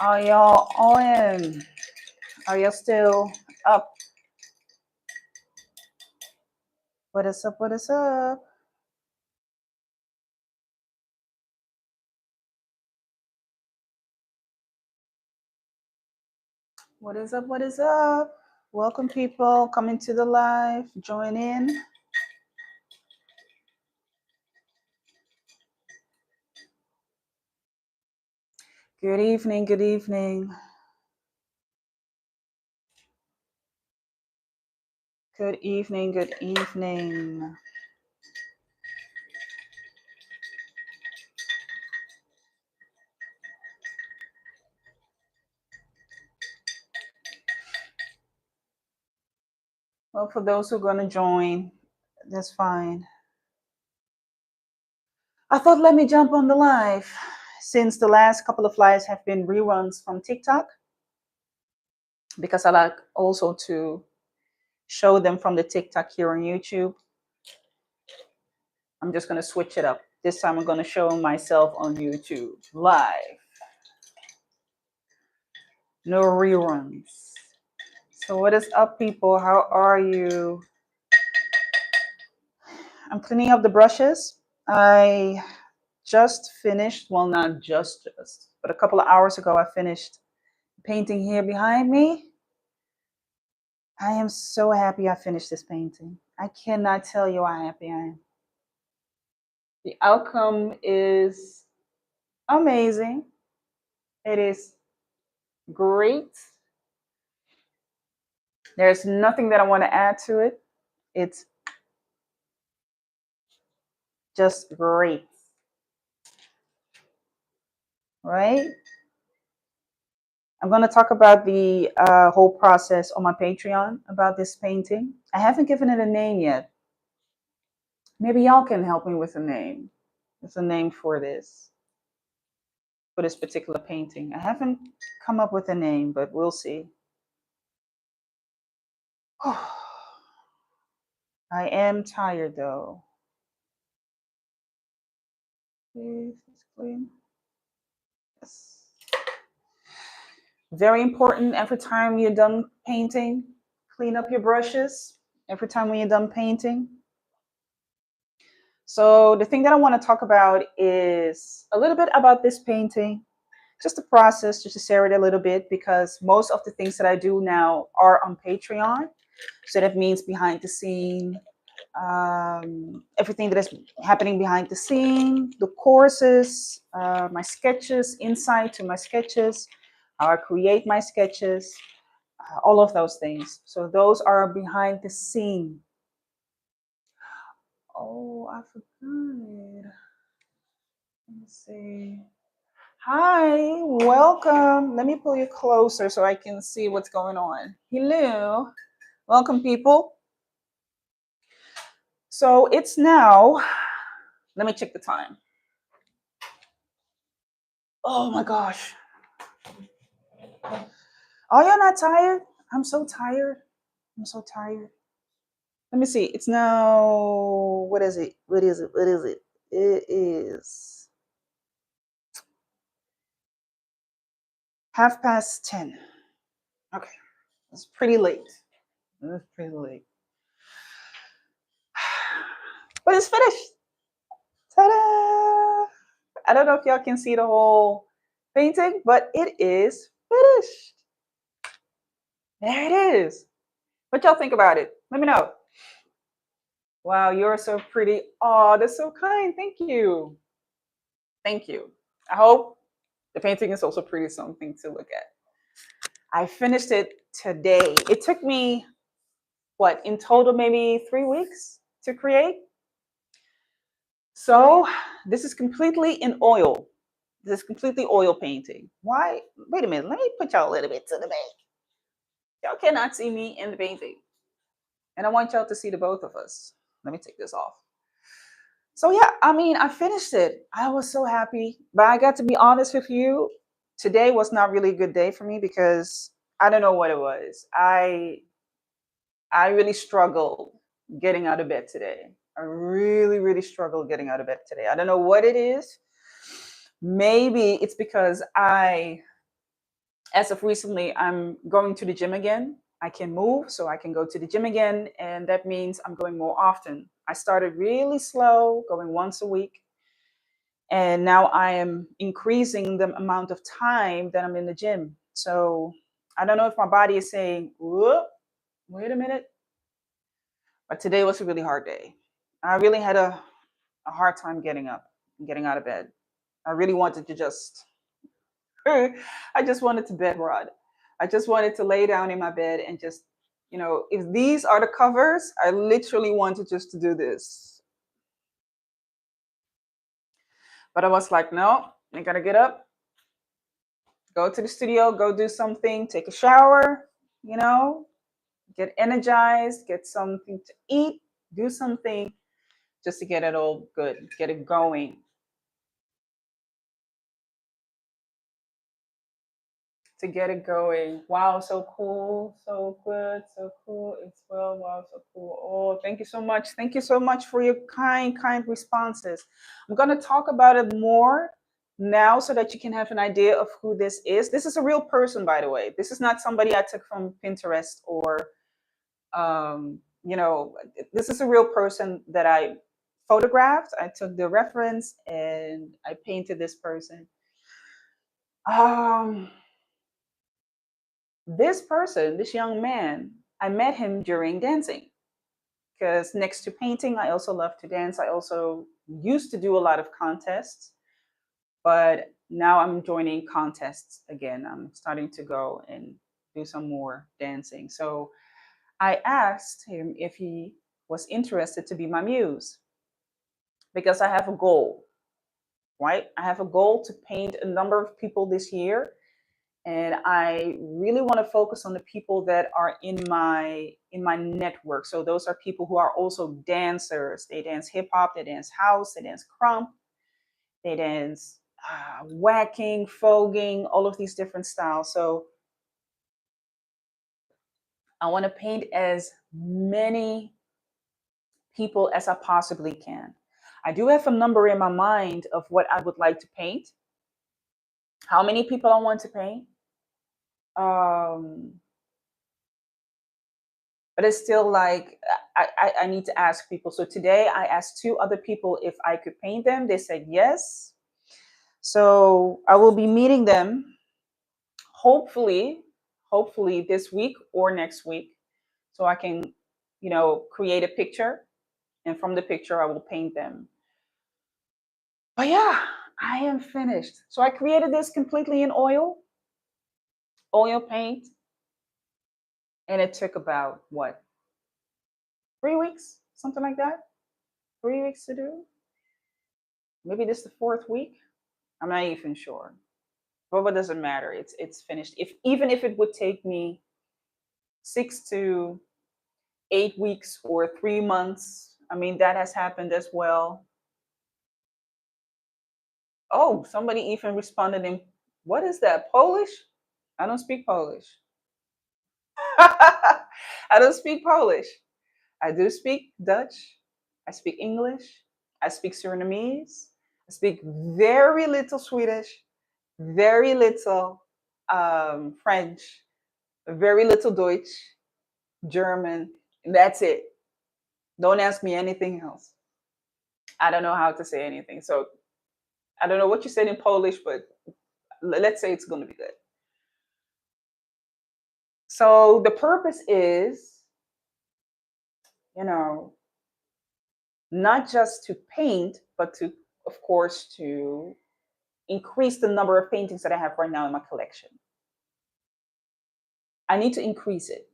Are y'all on? Are y'all still up? What is up? What is up? What is up? What is up? Welcome, people coming to the live. Join in. Good evening. Good evening. Good evening. Good evening. Well, for those who are going to join, that's fine. I thought let me jump on the live since the last couple of lives have been reruns from TikTok because I like also to show them from the TikTok here on YouTube. I'm just going to switch it up. This time I'm going to show myself on YouTube live. No reruns. So what is up, people? How are you? I'm cleaning up the brushes. I just finished, well, not just, but a couple of hours ago, I finished painting here behind me. I am so happy I finished this painting. I cannot tell you how happy I am. The outcome is amazing. It is great. There's nothing that I want to add to it. It's just great. Right? I'm going to talk about the whole process on my Patreon about this painting. I haven't given it a name yet. Maybe y'all can help me with a name. What's a name for this particular painting? I haven't come up with a name, but we'll see. I am tired though. Please, it's clean. Yes. Very important every time you're done painting, clean up your brushes every time when you're done painting. So the thing that I want to talk about is a little bit about this painting, just the process, just to share it a little bit, because most of the things that I do now are on Patreon. So that means behind the scene, everything that is happening behind the scene, the courses, my sketches, insight to my sketches, how I create my sketches, all of those things. So those are behind the scene. Oh, I forgot. Let me see. Hi, welcome. Let me pull you closer so I can see what's going on. Hello. Welcome, people. So it's now, let me check the time. Oh my gosh. Oh, you're not tired? I'm so tired. I'm so tired. Let me see. It's now, what is it? What is it? What is it? It is 10:30. Okay. It's pretty late. It's pretty late. But it's finished. Ta-da! I don't know if y'all can see the whole painting, but it is finished. There it is. What y'all think about it? Let me know. Wow, you're so pretty. Oh, that's so kind. Thank you. Thank you. I hope the painting is also pretty something to look at. I finished it today. It took me, what, in total, maybe 3 weeks to create. So this is completely in oil. This is completely oil painting. Why? Wait a minute. Let me put y'all a little bit to the back. Y'all cannot see me in the painting. And I want y'all to see the both of us. Let me take this off. So yeah, I mean, I finished it. I was so happy. But I got to be honest with you, today was not really a good day for me because I don't know what it was. I really struggled getting out of bed today. I really, really struggled getting out of bed today. I don't know what it is. Maybe it's because I As of recently, I'm going to the gym again. I can move, so I can go to the gym again. And that means I'm going more often. I started really slow, going once a week. And now I am increasing the amount of time that I'm in the gym. So I don't know if my body is saying, whoop, wait a minute. But today was a really hard day. I really had a hard time getting up and getting out of bed. I really wanted to just, I just wanted to bed rod. I just wanted to lay down in my bed and just, if these are the covers, I literally wanted just to do this. But I was like, no, I gotta get up, go to the studio, go do something, take a shower, you know, get energized, get something to eat, do something just to get it all good, get it going. To get it going. Wow, so cool, so good, so cool. It's well, wow, so cool. Oh, thank you so much. Thank you so much for your kind responses. I'm going to talk about it more now so that you can have an idea of who this is. This is a real person, by the way. This is not somebody I took from Pinterest or, this is a real person that I photographed. I took the reference and I painted this person. Um, this person, this young man, I met him during dancing because next to painting, I also love to dance. I also used to do a lot of contests, but now I'm joining contests again. I'm starting to go and do some more dancing. So I asked him if he was interested to be my muse because I have a goal, right? I have a goal to paint a number of people this year, and I really want to focus on the people that are in my network. So those are people who are also dancers. They dance hip hop, they dance house, they dance crump, they dance whacking, fogging, all of these different styles. So I want to paint as many people as I possibly can. I do have a number in my mind of what I would like to paint, how many people I want to paint. Um, but it's still like I need to ask people. So today I asked two other people if I could paint them. They said yes. So I will be meeting them hopefully, hopefully this week or next week. So I can, create a picture, and from the picture I will paint them. But yeah, I am finished. So I created this completely in oil paint, and it took about what, 3 weeks, something like that. 3 weeks to do. Maybe this is the fourth week. I'm not even sure. But what does it matter? It's finished. If even if it would take me 6 to 8 weeks or 3 months, I mean that has happened as well. Oh, somebody even responded in, what is that? Polish? I don't speak Polish. I don't speak Polish. I do speak Dutch. I speak English. I speak Surinamese. I speak very little Swedish, very little French, very little Deutsch, German. And that's it. Don't ask me anything else. I don't know how to say anything. So I don't know what you said in Polish, but let's say it's going to be good. So the purpose is, you know, not just to paint, but to, of course, to increase the number of paintings that I have right now in my collection. I need to increase it.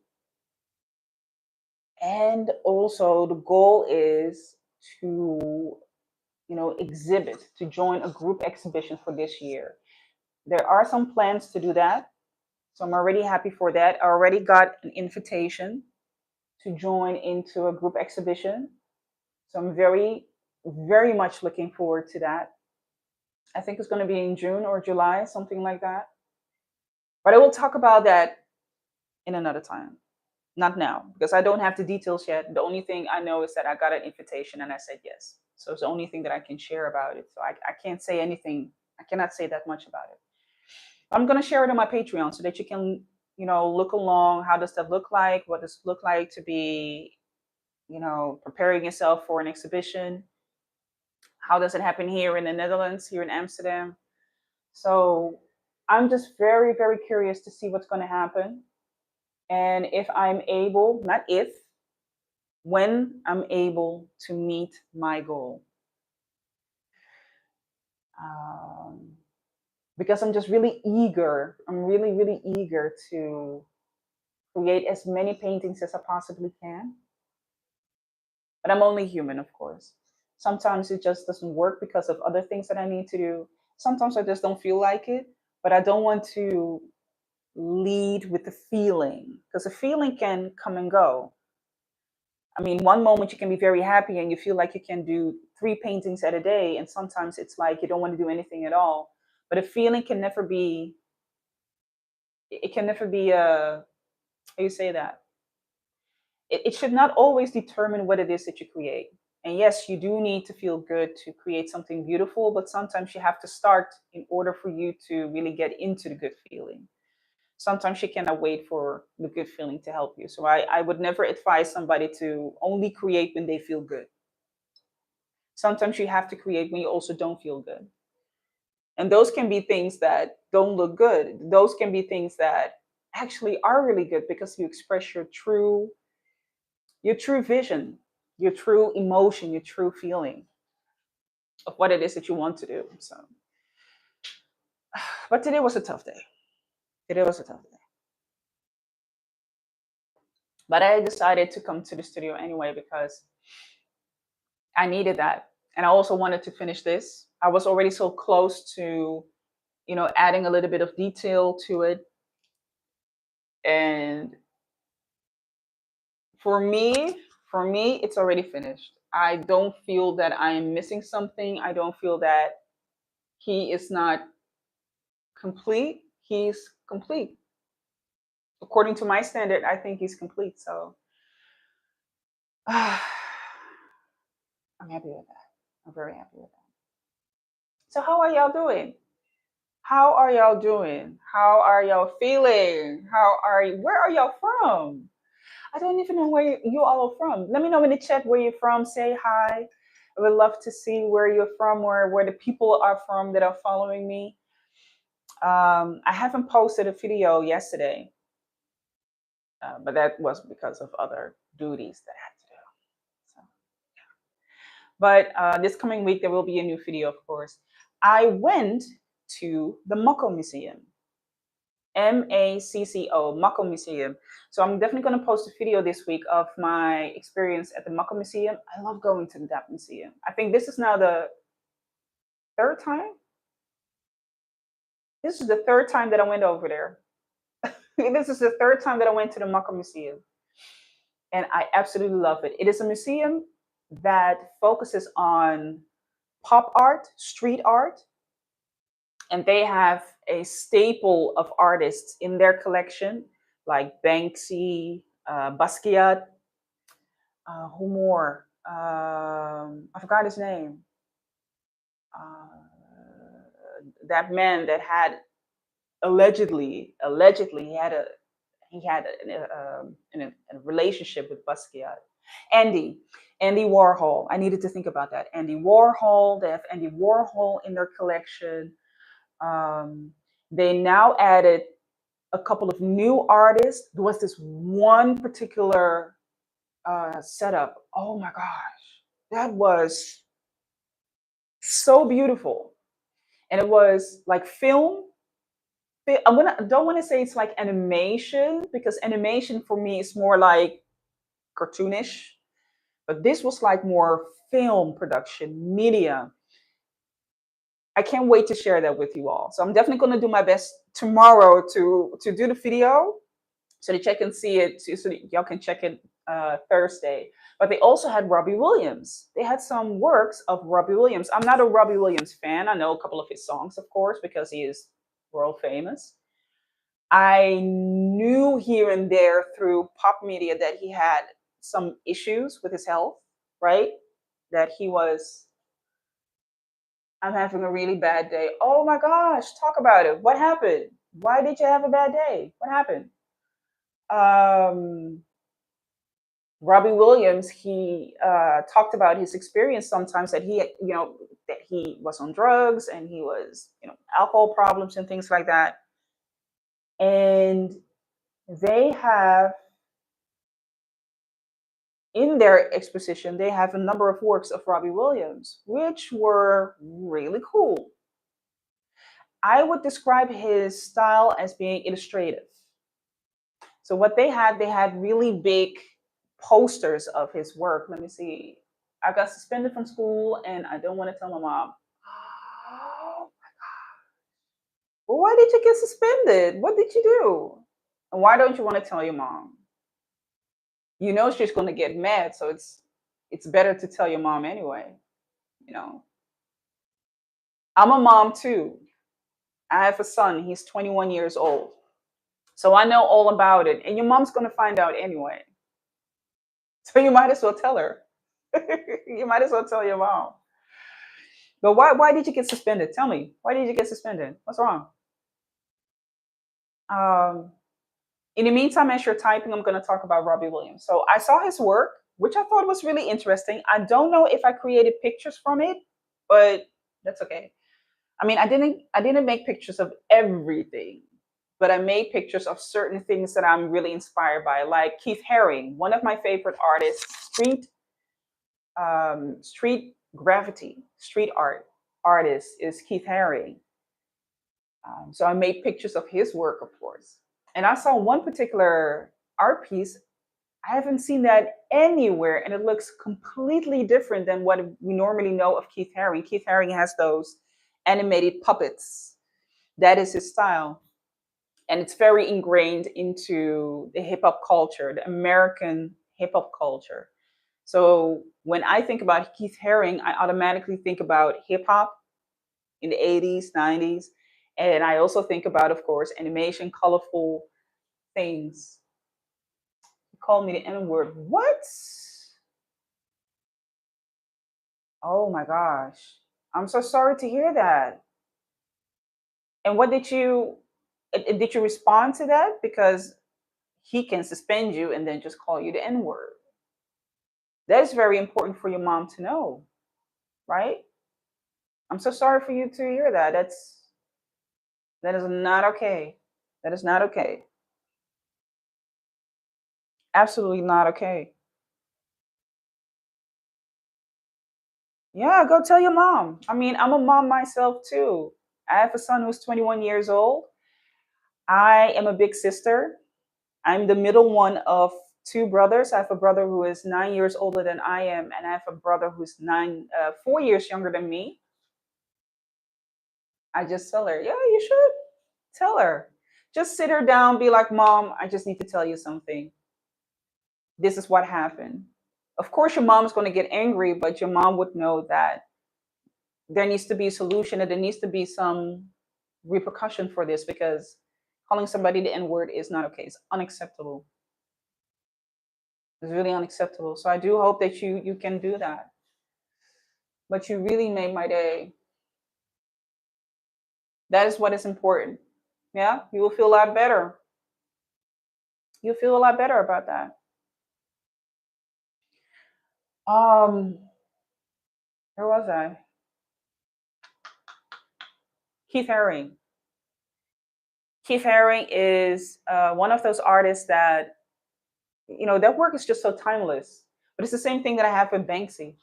And also the goal is to, exhibit, to join a group exhibition for this year. There are some plans to do that. So I'm already happy for that. I already got an invitation to join into a group exhibition. So I'm very, very much looking forward to that. I think it's going to be in June or July, something like that. But I will talk about that in another time, not now, because I don't have the details yet. The only thing I know is that I got an invitation and I said yes. So it's the only thing that I can share about it. So I can't say anything. I cannot say that much about it. I'm gonna share it on my Patreon so that you can, look along. How does that look like? What does it look like to be, preparing yourself for an exhibition? How does it happen here in the Netherlands, here in Amsterdam? So I'm just very, very curious to see what's going to happen. And if I'm able, not if, when I'm able to meet my goal. Um, because I'm just really eager. I'm really, really eager to create as many paintings as I possibly can. But I'm only human, of course. Sometimes it just doesn't work because of other things that I need to do. Sometimes I just don't feel like it, but I don't want to lead with the feeling because the feeling can come and go. I mean, one moment you can be very happy and you feel like you can do 3 paintings at a day, and sometimes it's like you don't want to do anything at all. But a feeling can never be. It can never be a. How you say that? It should not always determine what it is that you create. And yes, you do need to feel good to create something beautiful, but sometimes you have to start in order for you to really get into the good feeling. Sometimes you cannot wait for the good feeling to help you. So I would never advise somebody to only create when they feel good. Sometimes you have to create when you also don't feel good. And those can be things that don't look good. Those can be things that actually are really good because you express your true vision, your true emotion, your true feeling of what it is that you want to do. So, but today was a tough day. Today was a tough day. But I decided to come to the studio anyway because I needed that. And I also wanted to finish this. I was already so close to, adding a little bit of detail to it. And for me, it's already finished. I don't feel that I am missing something. I don't feel that he is not complete. He's complete. According to my standard, I think he's complete. So I'm happy with that. I'm very happy with that. So how are y'all doing? How are y'all doing? How are y'all feeling? Where are y'all from? I don't even know where you all are from. Let me know in the chat where you're from. Say hi. I would love to see where you're from, where the people are from that are following me. I haven't posted a video yesterday, but that was because of other duties that I had to do. So, but this coming week there will be a new video, of course. I went to the Mako Museum. MACCO, Mako Museum. So I'm definitely going to post a video this week of my experience at the Mako Museum. I love going to that museum. I think this is now the third time. This is the third time that I went over there. This is the third time that I went to the Mako Museum. And I absolutely love it. It is a museum that focuses on pop art, street art, and they have a staple of artists in their collection, like Banksy, Basquiat, who more? I forgot his name. That man that had allegedly he had a relationship with Basquiat. Andy, Andy Warhol. I needed to think about that. Andy Warhol. They have Andy Warhol in their collection. They now added a couple of new artists. There was this one particular setup. Oh my gosh, that was so beautiful, and it was like film. Don't want to say it's like animation because animation for me is more like cartoonish, but this was like more film production, media. I can't wait to share that with you all. So I'm definitely going to do my best tomorrow to do the video so that you can see it, so that y'all can check it Thursday. But they also had Robbie Williams. They had some works of Robbie Williams. I'm not a Robbie Williams fan. I know a couple of his songs, of course, because he is world famous. I knew here and there through pop media that he had some issues with his health, right? That he was, I'm having a really bad day. Oh my gosh, talk about it. What happened? Why did you have a bad day? What happened? Um, Robbie Williams, he talked about his experience sometimes that that he was on drugs and he was, alcohol problems and things like that. And they have in their exposition, they have a number of works of Robbie Williams, which were really cool. I would describe his style as being illustrative. So what they had really big posters of his work. Let me see. I got suspended from school and I don't want to tell my mom. Well, why did you get suspended? What did you do? And why don't you want to tell your mom? You know she's going to get mad, so it's better to tell your mom anyway, you know. I'm a mom too. I have a son. He's 21 years old. So I know all about it. And your mom's going to find out anyway. So you might as well tell her. You might as well tell your mom. But why did you get suspended? Tell me. Why did you get suspended? What's wrong? Um, in the meantime, as you're typing, I'm going to talk about Robbie Williams. So I saw his work, which I thought was really interesting. I don't know if I created pictures from it, but that's okay. I mean, I didn't make pictures of everything, but I made pictures of certain things that I'm really inspired by, like Keith Haring, one of my favorite artists, street graffiti, street art artist is Keith Haring. So I made pictures of his work, of course. And I saw one particular art piece. I haven't seen that anywhere, and it looks completely different than what we normally know of Keith Haring. Keith Haring has those animated puppets. That is his style. And it's very ingrained into the hip hop culture, the American hip hop culture. So when I think about Keith Haring, I automatically think about hip hop in the 80s, 90s. And I also think about, of course, animation, colorful things. You called me the N word. What? Oh my gosh. I'm so sorry to hear that. And what did you respond to that? Because he can suspend you and then just call you the N word. That is very important for your mom to know, right? I'm so sorry for you to hear that. That is not okay. That is not okay. Absolutely not okay. Yeah, go tell your mom. I mean, I'm a mom myself too. I have a son who's 21 years old. I am a big sister. I'm the middle one of two brothers. I have a brother who is 9 years older than I am, and I have a brother who's 4 years younger than me. I just tell her, yeah, you should tell her. Just sit her down, be like, Mom, I just need to tell you something. This is what happened. Of course, your mom's going to get angry, but your mom would know that there needs to be a solution and there needs to be some repercussion for this because calling somebody the N word is not okay. It's unacceptable. It's really unacceptable. So I do hope that you can do that. But you really made my day. That is what is important. Yeah, you will feel a lot better. You'll feel a lot better about that. Um, where was I? Keith Haring. Keith Haring is one of those artists that that work is just so timeless. But it's the same thing that I have with Banksy.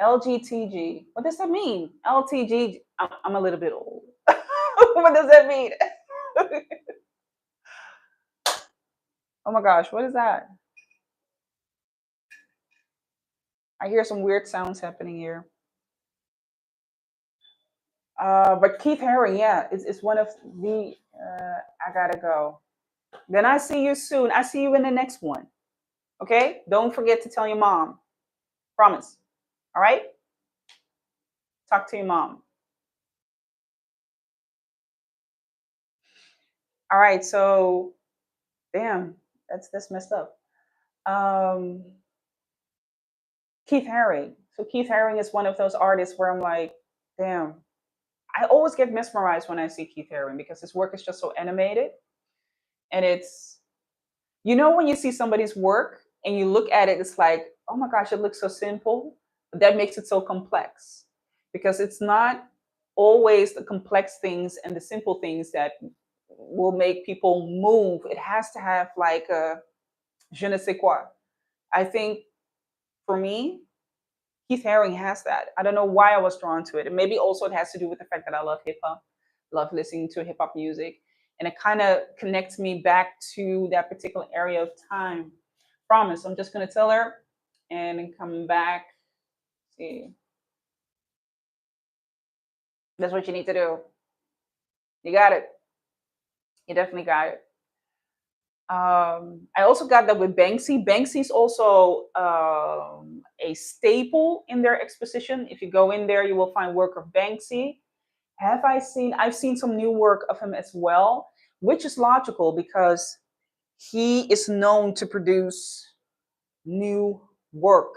LGTG. What does that mean? LTG. I'm a little bit old. What does that mean? Oh my gosh, what is that? I hear some weird sounds happening here. But Keith Haring, yeah, it's one of the. I gotta go. Then I see you soon. I see you in the next one. Okay? Don't forget to tell your mom. Promise. All right? Talk to your mom. All right. So, damn, that's messed up. Um, Keith Haring. So Keith Haring is one of those artists where I'm like, damn. I always get mesmerized when I see Keith Haring because his work is just so animated. And it's, you know, when you see somebody's work and you look at it, it's like, oh my gosh, it looks so simple. But that makes it so complex because it's not always the complex things and the simple things that will make people move. It has to have like a je ne sais quoi. I think for me, Keith Haring has that. I don't know why I was drawn to it. And maybe also it has to do with the fact that I love hip hop, love listening to hip hop music. And it kind of connects me back to that particular area of time. Promise, I'm just going to tell her and come back. See, that's what you need to do. You got it. You definitely got it. I also got that with Banksy. Banksy is also a staple in their exposition. If you go in there, you will find work of Banksy. I've seen some new work of him as well, which is logical because he is known to produce new work.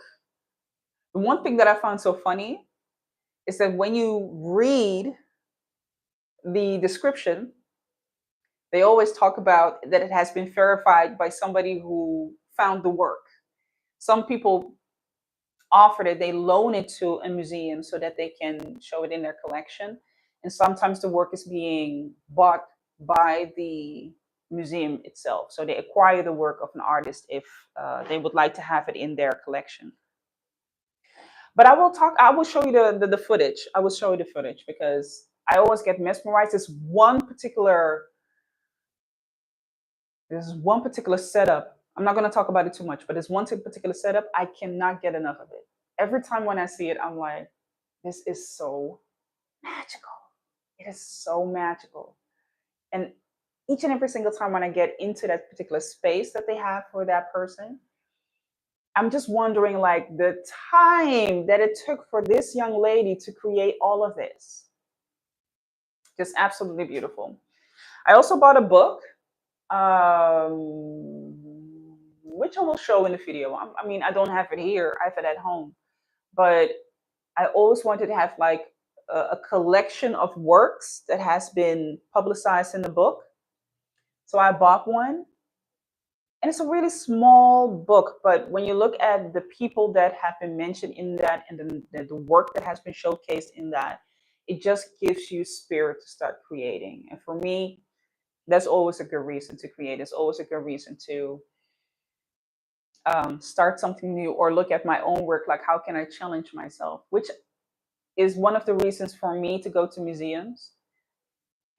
The one thing that I found so funny is that when you read the description, they always talk about that it has been verified by somebody who found the work. Some people offer that they loan it to a museum so that they can show it in their collection. And sometimes the work is being bought by the museum itself. So they acquire the work of an artist if they would like to have it in their collection. But I will show you the footage. I will show you the footage because I always get mesmerized. There's one particular setup. I'm not going to talk about it too much, but there's one particular setup. I cannot get enough of it. Every time when I see it, I'm like, this is so magical. It is so magical. And each and every single time when I get into that particular space that they have for that person, I'm just wondering like the time that it took for this young lady to create all of this. Just absolutely beautiful. I also bought a book, which I will show in the video. I mean, I don't have it here, I have it at home. But I always wanted to have like a collection of works that has been publicized in the book. So I bought one. And it's a really small book, but when you look at the people that have been mentioned in that and the work that has been showcased in that, it just gives you spirit to start creating. And for me, that's always a good reason to create. It's always a good reason to start something new or look at my own work, like how can I challenge myself, which is one of the reasons for me to go to museums.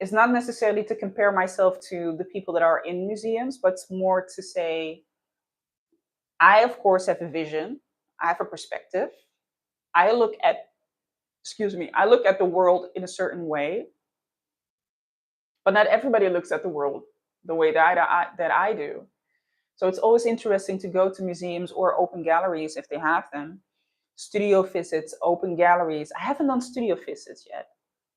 It's not necessarily to compare myself to the people that are in museums, but it's more to say, I, of course, have a vision. I have a perspective. I look at, excuse me, I look at the world in a certain way, but not everybody looks at the world the way that I do. So it's always interesting to go to museums or open galleries if they have them, studio visits, open galleries. I haven't done studio visits yet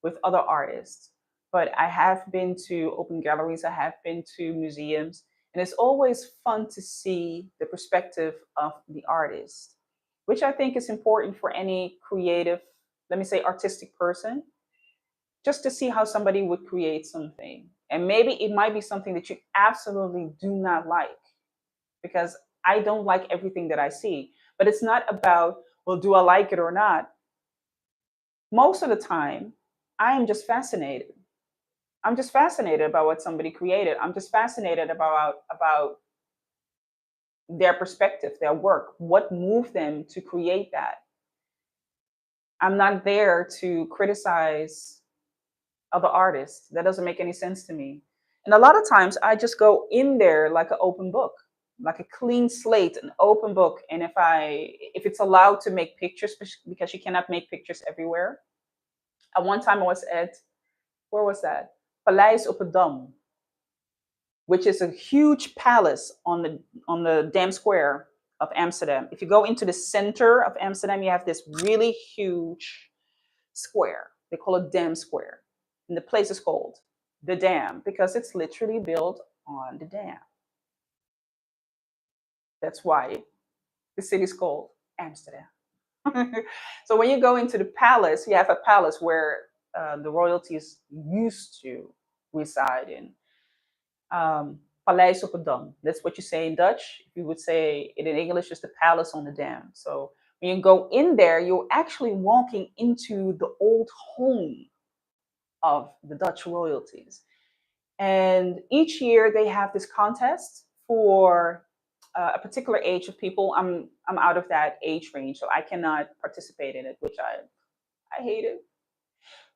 with other artists, but I have been to open galleries, I have been to museums, and it's always fun to see the perspective of the artist, which I think is important for any creative, let me say artistic person, just to see how somebody would create something. And maybe it might be something that you absolutely do not like, because I don't like everything that I see. But it's not about, well, do I like it or not? Most of the time, I am just fascinated. I'm just fascinated about what somebody created. I'm just fascinated about their perspective, their work, what moved them to create that. I'm not there to criticize other artists. That doesn't make any sense to me. And a lot of times I just go in there like an open book, like a clean slate, an open book. And if it's allowed to make pictures, because you cannot make pictures everywhere. At one time I was at, where was that? Paleis op het Dam, which is a huge palace on the Dam Square of Amsterdam. If you go into the center of Amsterdam, you have this really huge square. They call it Dam Square. And the place is called the Dam because it's literally built on the dam. That's why the city is called Amsterdam. So when you go into the palace, you have a palace where the royalties used to reside in. Paleis op het Dam. That's what you say in Dutch. You would say it in English, just the palace on the dam. So when you go in there, you're actually walking into the old home of the Dutch royalties. And each year they have this contest for a particular age of people. I'm out of that age range, so I cannot participate in it, which I hate it.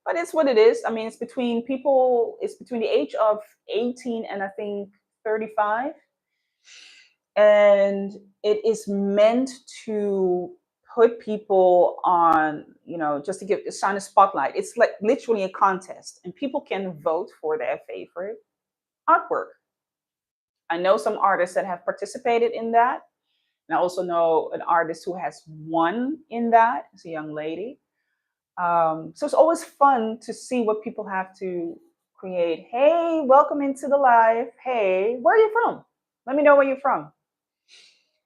But it's what it is. I mean, it's between people. It's between the age of 18 and I think 35, and it is meant to put people on, just to give shine a spotlight. It's like literally a contest, and people can vote for their favorite artwork. I know some artists that have participated in that. And I also know an artist who has won in that. It's a young lady. So it's always fun to see what people have to create. Hey, welcome into the live. Hey, where are you from? Let me know where you're from.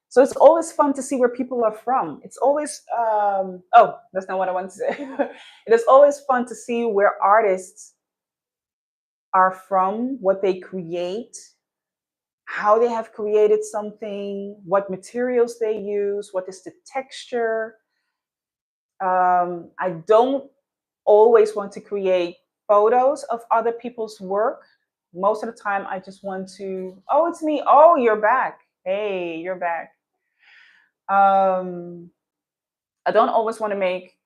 So it's always fun to see where people are from. It's always, oh, that's not what I wanted to say. It is always fun to see where artists are from, what they create, how they have created something, what materials they use, what is the texture. I don't always want to create photos of other people's work. Most of the time, I just want to, oh, it's me. Oh, you're back. Hey, you're back. Um, I don't always want to make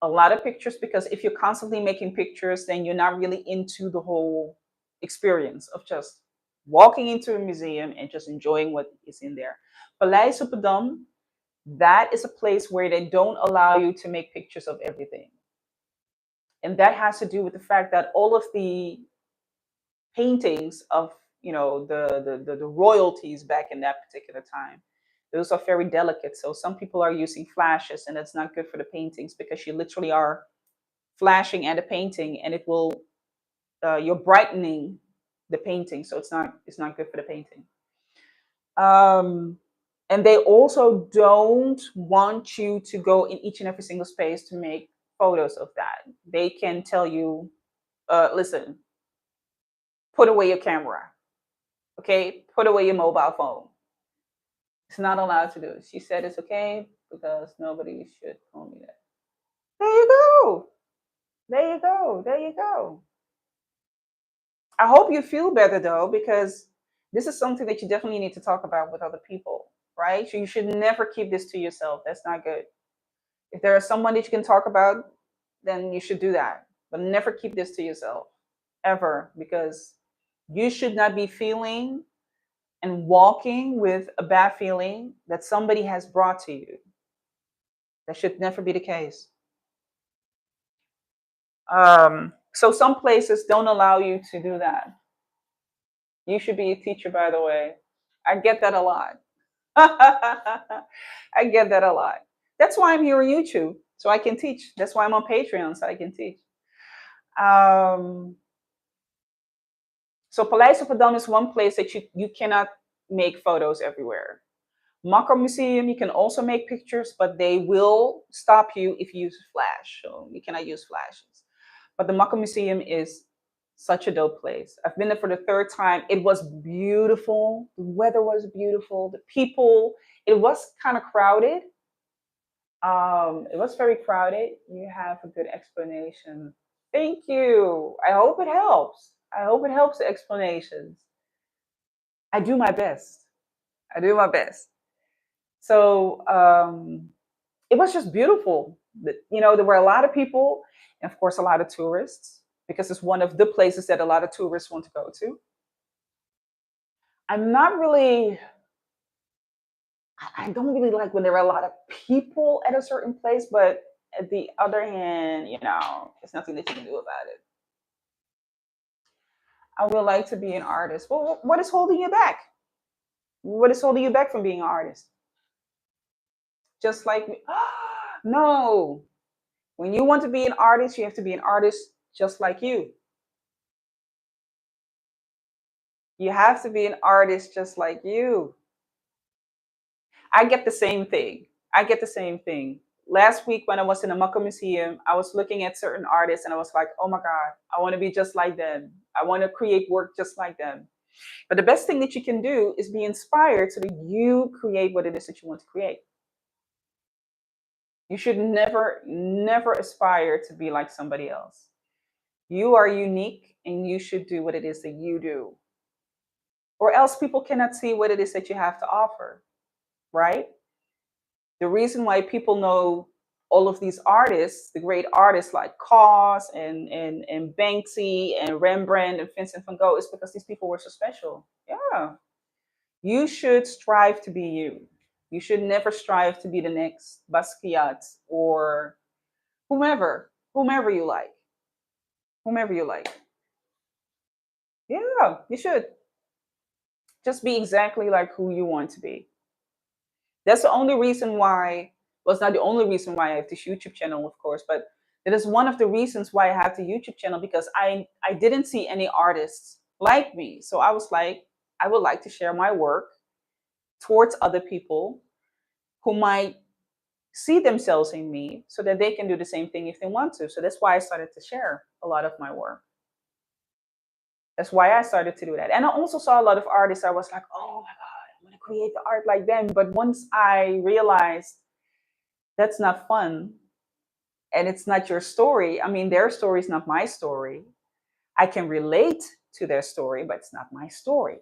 a lot of pictures because if you're constantly making pictures, then you're not really into the whole experience of just walking into a museum and just enjoying what is in there. Paleis op het Dam, that is a place where they don't allow you to make pictures of everything. And that has to do with the fact that all of the paintings of the royalties back in that particular time, those are very delicate. So some people are using flashes, and that's not good for the paintings because you literally are flashing at a painting, and it will you're brightening the painting, so it's not good for the painting. Um, and they also don't want you to go in each and every single space to make photos of that. They can tell you, listen, put away your camera, okay? Put away your mobile phone. It's not allowed to do it. She said it's okay because nobody should call me that. There you go. There you go. There you go. I hope you feel better though, because this is something that you definitely need to talk about with other people, right? So you should never keep this to yourself. That's not good. If there is someone that you can talk about, then you should do that. But never keep this to yourself, ever, because you should not be feeling and walking with a bad feeling that somebody has brought to you. That should never be the case. So some places don't allow you to do that. You should be a teacher, by the way. I get that a lot. I get that a lot. That's why I'm here on YouTube, so I can teach. That's why I'm on Patreon, so I can teach. Um, so Paleis op het Dam is one place that you cannot make photos everywhere. Makro Museum, you can also make pictures, but they will stop you if you use flash. So you cannot use flashes. But the Makro Museum is such a dope place. I've been there for the third time. It was beautiful. The weather was beautiful. The people, it was kind of crowded. It was very crowded. You have a good explanation. Thank you. I hope it helps. I hope it helps the explanations. I do my best. I do my best. So it was just beautiful. There were a lot of people, and of course, a lot of tourists, because it's one of the places that a lot of tourists want to go to. I'm not really, I don't really like when there are a lot of people at a certain place, but at the other hand, there's nothing that you can do about it. I would like to be an artist. Well, what is holding you back? What is holding you back from being an artist? Just like me. No. When you want to be an artist, you have to be an artist just like you. You have to be an artist just like you. I get the same thing. I get the same thing. last week when I was in the Mucka Museum, I was looking at certain artists and I was like, oh my God, I want to be just like them. I want to create work just like them. But the best thing that you can do is be inspired so that you create what it is that you want to create. You should never, never aspire to be like somebody else. You are unique and you should do what it is that you do. Or else people cannot see what it is that you have to offer, right? The reason why people know all of these artists, the great artists like Kaws and Banksy and Rembrandt and Vincent van Gogh, is because these people were so special. Yeah. You should strive to be you. You should never strive to be the next Basquiat or whomever you like, whomever you like. Yeah, you should just be exactly like who you want to be. That's the only reason why. Well, it's not the only reason why I have this YouTube channel, of course, but it is one of the reasons why I have the YouTube channel because I didn't see any artists like me. So I was like, I would like to share my work towards other people who might see themselves in me so that they can do the same thing if they want to. So that's why I started to share a lot of my work. That's why I started to do that. And I also saw a lot of artists. I was like, oh my God, I'm going to create the art like them. But once I realized that's not fun and it's not your story, I mean, their story is not my story. I can relate to their story, but it's not my story.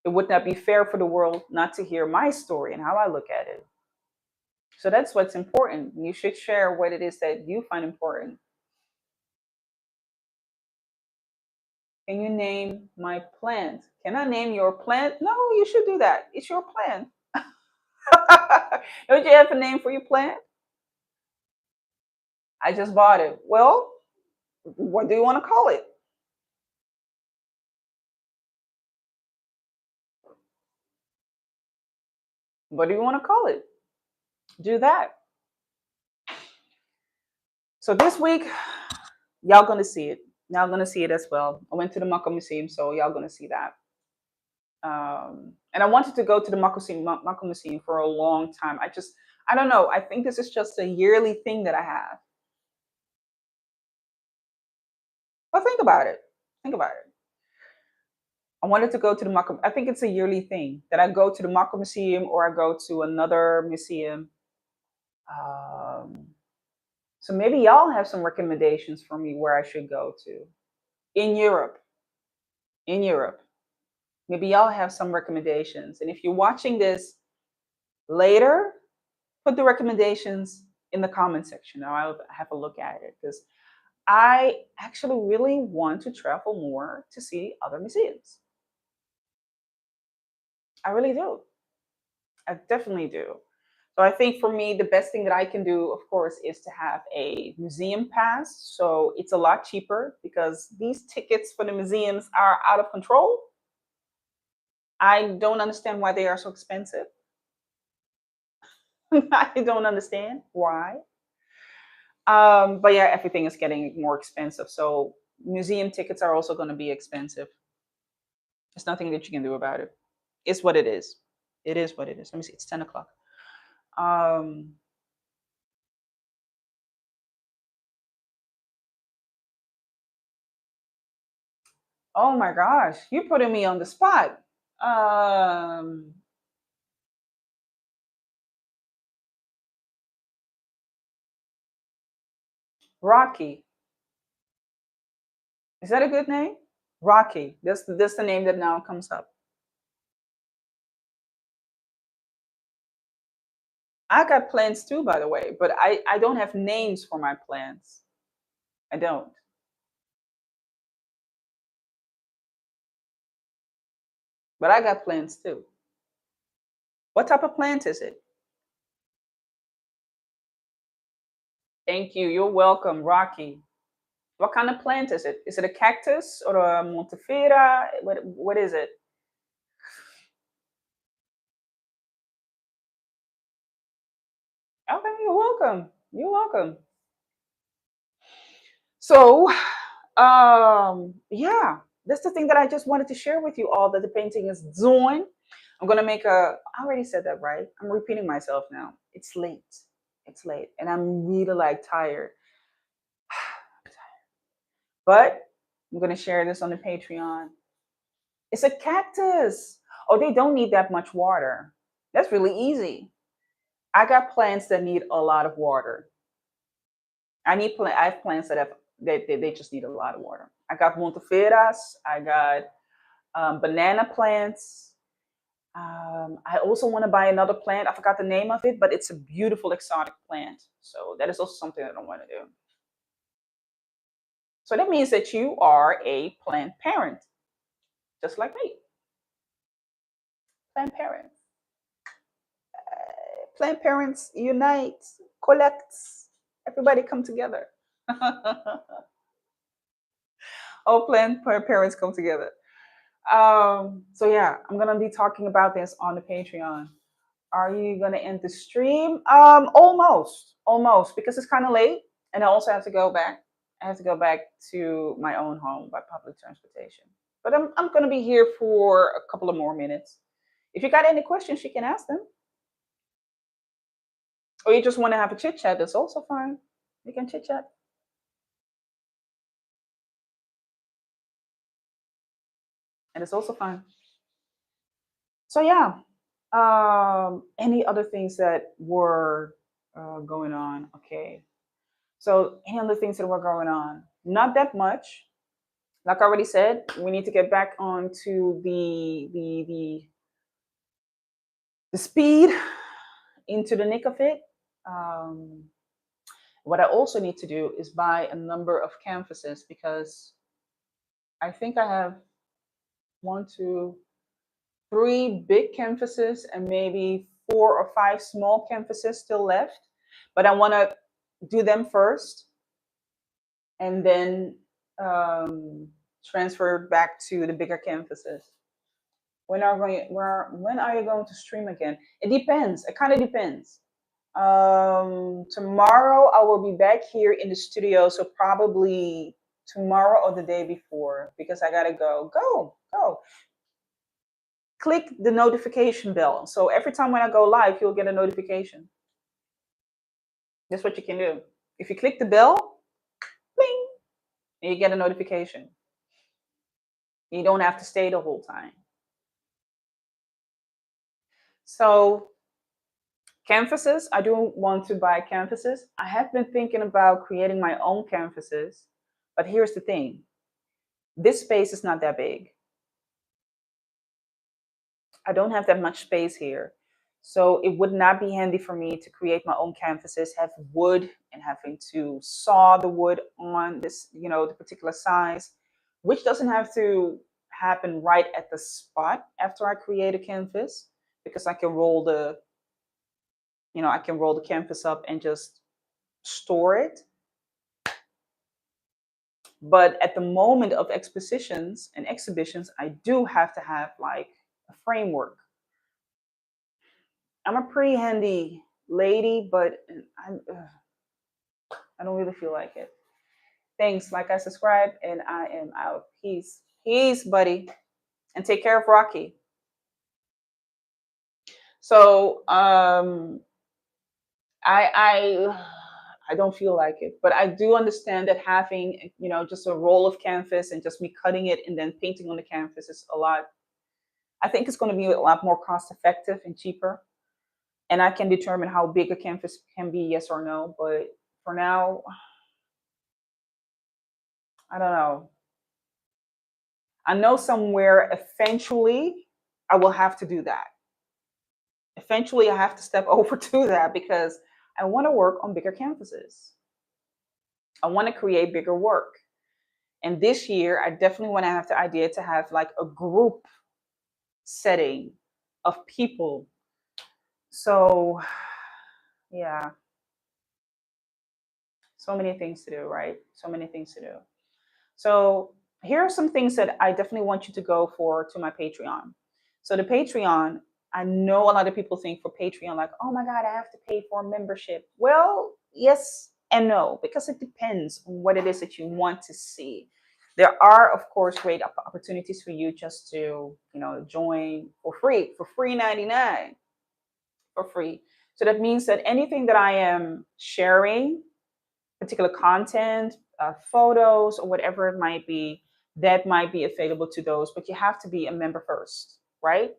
It would not be fair for the world not to hear my story and how I look at it. So that's what's important. You should share what it is that you find important. Can you name my plant? Can I name your plant? No, you should do that. It's your plant. Don't you have a name for your plant? I just bought it. Well, what do you want to call it? What do you want to call it? Do that. So this week, y'all gonna see it. Y'all gonna see it as well. I went to the Mako Museum, so y'all gonna see that. And I wanted to go to the Mako Museum for a long time. I don't know. I think this is just a yearly thing that I have. But think about it. Think about it. I wanted to go to the Mako. I think it's a yearly thing that I go to the Mako Museum or I go to another museum. Um, so maybe y'all have some recommendations for me where I should go to in Europe. In Europe, maybe y'all have some recommendations. And if you're watching this later, put the recommendations in the comment section. I'll have a look at it because I actually really want to travel more to see other museums. I really do. I definitely do. So I think for me, the best thing that I can do, of course, is to have a museum pass. So it's a lot cheaper because these tickets for the museums are out of control. I don't understand why they are so expensive. I don't understand why. But yeah, everything is getting more expensive. So museum tickets are also going to be expensive. There's nothing that you can do about it. It's what it is. It is what it is. Let me see. It's 10 o'clock. Um, oh my gosh, you're putting me on the spot. Um, Rocky. Is that a good name? Rocky. That's the name that now comes up. I got plants too, by the way, but I don't have names for my plants. I don't. But I got plants too. What type of plant is it? Thank you. You're welcome, Rocky. What kind of plant is it? Is it a cactus or a montifera? What is it? Okay, you're welcome. You're welcome. So, yeah, that's the thing that I just wanted to share with you all that the painting is doing. I'm gonna make a. I already said that, right? I'm repeating myself now. It's late. It's late, and I'm really like tired. But I'm gonna share this on the Patreon. It's a cactus. Oh, they don't need that much water. That's really easy. I got plants that need a lot of water. I have plants that have they just need a lot of water. I got monteferas. I got banana plants. I also want to buy another plant. I forgot the name of it, but it's a beautiful exotic plant. So that is also something that I want to do. So that means that you are a plant parent, just like me. Plant parent. Plant parents unite, collect. Everybody come together. All plant parents come together. So yeah, I'm gonna be talking about this on the Patreon. Are you gonna end the stream? Almost, because it's kind of late, and I also have to go back. I have to go back to my own home by public transportation. But I'm gonna be here for a couple of more minutes. If you got any questions, you can ask them, or you just want to have a chit chat. That's also fine. You can chit chat, and it's also fine. So yeah, any other things that were going on? Okay, so any other things that were going on? Not that much. Like I already said, we need to get back onto the speed, into the nick of it. Um, what I also need to do is buy a number of canvases, because I think I have one, two, three big canvases and maybe 4 or 5 small canvases still left. But I want to do them first, and then um, transfer back to the bigger canvases. When are you going to stream again? It depends. It kind of depends. Tomorrow I will be back here in the studio, so probably tomorrow or the day before, because I gotta go. Click the notification bell, so every time when I go live, you'll get a notification. That's what you can do. If you click the bell, bling, and you get a notification. You don't have to stay the whole time. So canvases, I do want to buy canvases. I have been thinking about creating my own canvases, but here's the thing. This space is not that big. I don't have that much space here. So it would not be handy for me to create my own canvases, have wood and having to saw the wood on this, the particular size, which doesn't have to happen right at the spot after I create a canvas, because I can roll the canvas up and just store it. But at the moment of expositions and exhibitions, I do have to have like a framework. I'm a pretty handy lady, but I don't really feel like it. Thanks. Like I subscribe, and I am out. Peace, buddy, and take care of Rocky. So I don't feel like it, but I do understand that having just a roll of canvas and just me cutting it and then painting on the canvas is a lot. I think it's going to be a lot more cost effective and cheaper, and I can determine how big a canvas can be, yes or no. But for now, I don't know. I know somewhere eventually I will have to do that. Eventually, I have to step over to that, because I want to work on bigger canvases. I want to create bigger work. And this year, I definitely want to have the idea to have like a group setting of people. So, yeah, so many things to do, right? So many things to do. So, here are some things that I definitely want you to go for to my Patreon. So, the Patreon, I know a lot of people think for Patreon, like, oh my God, I have to pay for a membership. Well, yes and no, because it depends on what it is that you want to see. There are, of course, great opportunities for you just to, join for free 99 for free. So that means that anything that I am sharing, particular content, photos, or whatever it might be, that might be available to those. But you have to be a member first, right?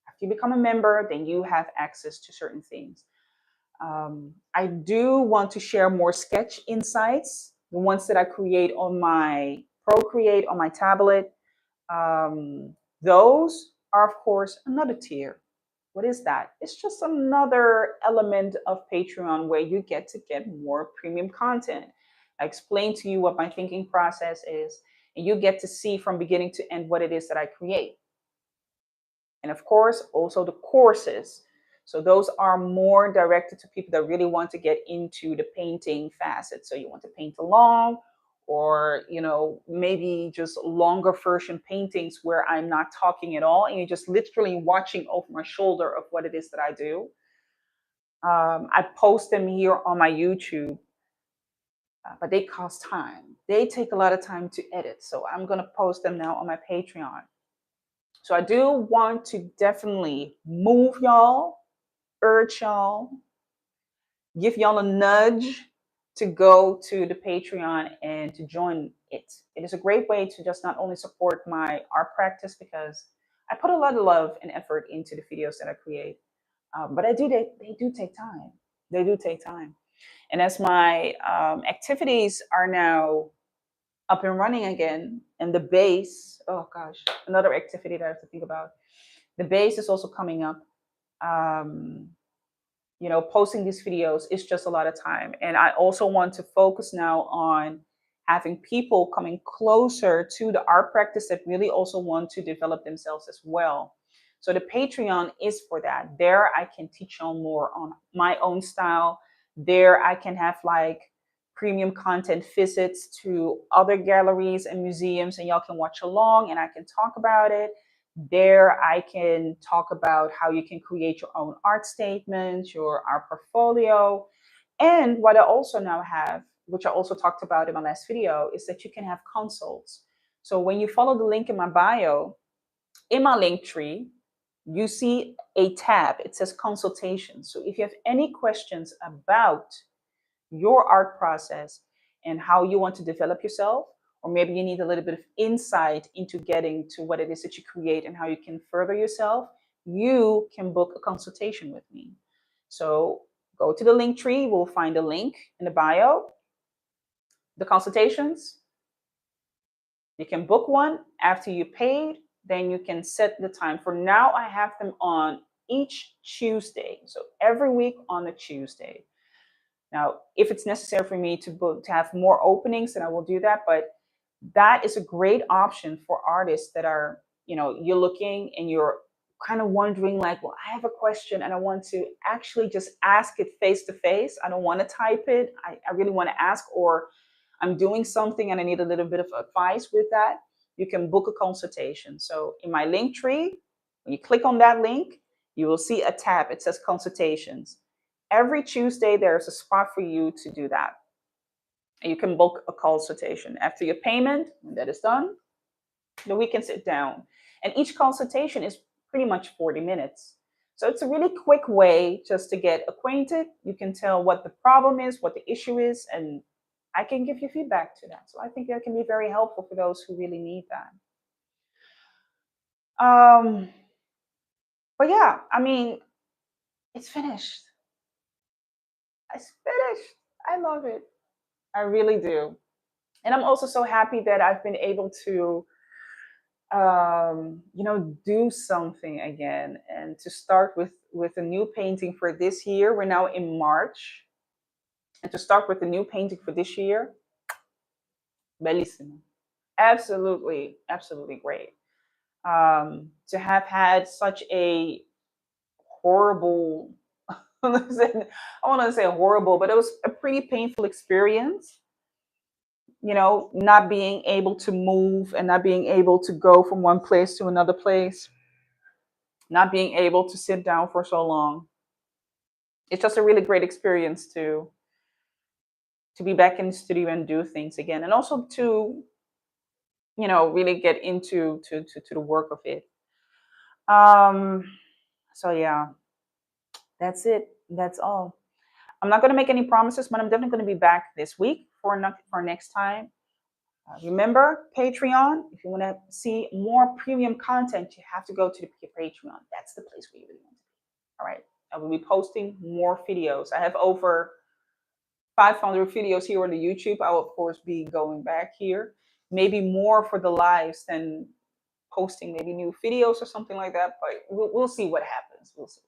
After you become a member, then you have access to certain things. I do want to share more sketch insights, the ones that I create on my Procreate on my tablet. Those are, of course, another tier. What is that? It's just another element of Patreon where you get more premium content. I explain to you what my thinking process is, and you get to see from beginning to end what it is that I create. And of course, also the courses. So those are more directed to people that really want to get into the painting facet. So you want to paint along, or maybe just longer version paintings where I'm not talking at all and you're just literally watching over my shoulder of what it is that I do. I post them here on my YouTube, but they cost time. They take a lot of time to edit. So I'm going to post them now on my Patreon. So I do want to definitely move y'all, urge y'all, give y'all a nudge to go to the Patreon and to join it. It is a great way to just not only support my art practice, because I put a lot of love and effort into the videos that I create, but they do take time. They do take time. And as my activities are now up and running again, and the base, oh gosh, another activity that I have to think about. The base is also coming up. Um, Posting these videos is just a lot of time. And I also want to focus now on having people coming closer to the art practice that really also want to develop themselves as well. So the Patreon is for that. There I can teach on more on my own style. There I can have like premium content visits to other galleries and museums, and y'all can watch along and I can talk about it. There I can talk about how you can create your own art statement, your art portfolio. And what I also now have, which I also talked about in my last video, is that you can have consults. So when you follow the link in my bio, in my link tree, you see a tab. It says consultation. So if you have any questions about your art process and how you want to develop yourself, or maybe you need a little bit of insight into getting to what it is that you create and how you can further yourself, you can book a consultation with me. So go to the link tree. We'll find a link in the bio. The consultations, you can book one. After you paid, then you can set the time. For now, I have them on each Tuesday. So every week on a Tuesday. Now, if it's necessary for me to have more openings, then I will do that. But that is a great option for artists that are, you're looking and you're kind of wondering like, well, I have a question and I want to actually just ask it face to face. I don't want to type it. I really want to ask, or I'm doing something and I need a little bit of advice with that. You can book a consultation. So in my link tree, when you click on that link, you will see a tab. It says consultations. Every Tuesday, there's a spot for you to do that. And you can book a consultation. After your payment, when that is done, then we can sit down. And each consultation is pretty much 40 minutes. So it's a really quick way just to get acquainted. You can tell what the problem is, what the issue is, and I can give you feedback to that. So I think that can be very helpful for those who really need that. But yeah, I mean, it's finished. It's finished. I love it. I really do. And I'm also so happy that I've been able to do something again, and to start with a new painting for this year. We're now in March, and to start with a new painting for this year, bellissimo, absolutely great. To have had such a horrible I want to say horrible, but it was a pretty painful experience, not being able to move and not being able to go from one place to another place, not being able to sit down for so long. It's just a really great experience to be back in the studio and do things again, and also to really get into to the work of it. So yeah, that's it. That's all. I'm not going to make any promises, but I'm definitely going to be back this week for next time. Remember Patreon. If you want to see more premium content, you have to go to the Patreon. That's the place where you really want to be. All right. I will be posting more videos. I have over 500 videos here on the YouTube. I will of course be going back here, maybe more for the lives than posting maybe new videos or something like that. But we'll see what happens. We'll see.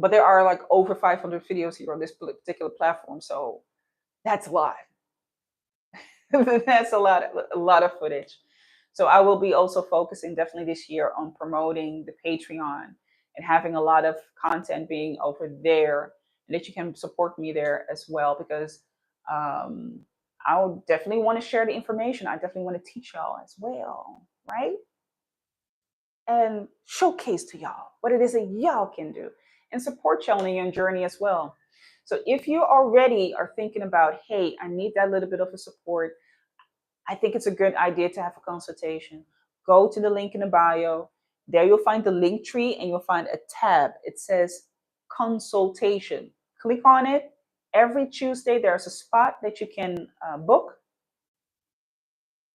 But there are like over 500 videos here on this particular platform, so that's a lot. That's a lot of footage. So I will be also focusing definitely this year on promoting the Patreon and having a lot of content being over there, and that you can support me there as well, because um, I would definitely want to share the information. I definitely want to teach y'all as well, right? And showcase to y'all what it is that y'all can do and support y'all in your journey as well. So if you already are thinking about, hey, I need that little bit of a support, I think it's a good idea to have a consultation. Go to the link in the bio. There you'll find the link tree and you'll find a tab. It says consultation. Click on it. Every Tuesday, there's a spot that you can book.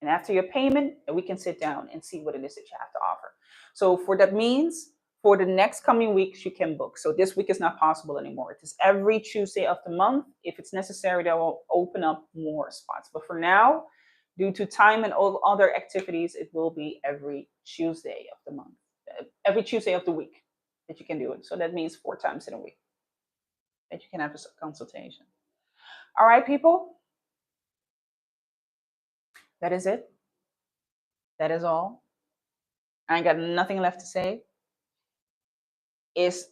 And after your payment, we can sit down and see what it is that you have to offer. So for that means for the next coming weeks, you can book. So this week is not possible anymore. It is every Tuesday of the month. If it's necessary, they will open up more spots. But for now, due to time and all other activities, it will be every Tuesday of the month, every Tuesday of the week that you can do it. So that means 4 times in a week that you can have a consultation. All right, people, that is it. That is all. I ain't got nothing left to say. It's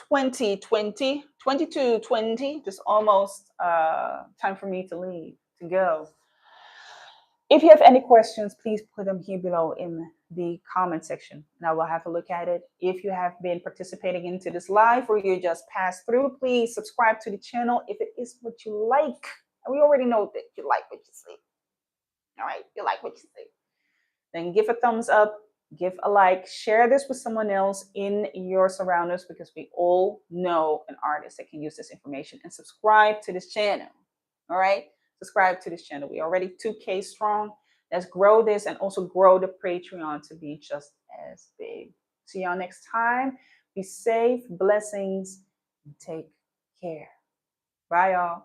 2020, 22:20, just almost time for me to leave, to go. If you have any questions, please put them here below in the comment section and I will have a look at it. If you have been participating into this live or you just passed through, please subscribe to the channel if it is what you like. And we already know that you like what you see. All right, you like what you see. Then give a thumbs up, give a like, share this with someone else in your surroundings, because we all know an artist that can use this information, and subscribe to this channel. All right, subscribe to this channel. We're already 2K strong. Let's grow this and also grow the Patreon to be just as big. See y'all next time. Be safe, blessings, and take care. Bye, y'all.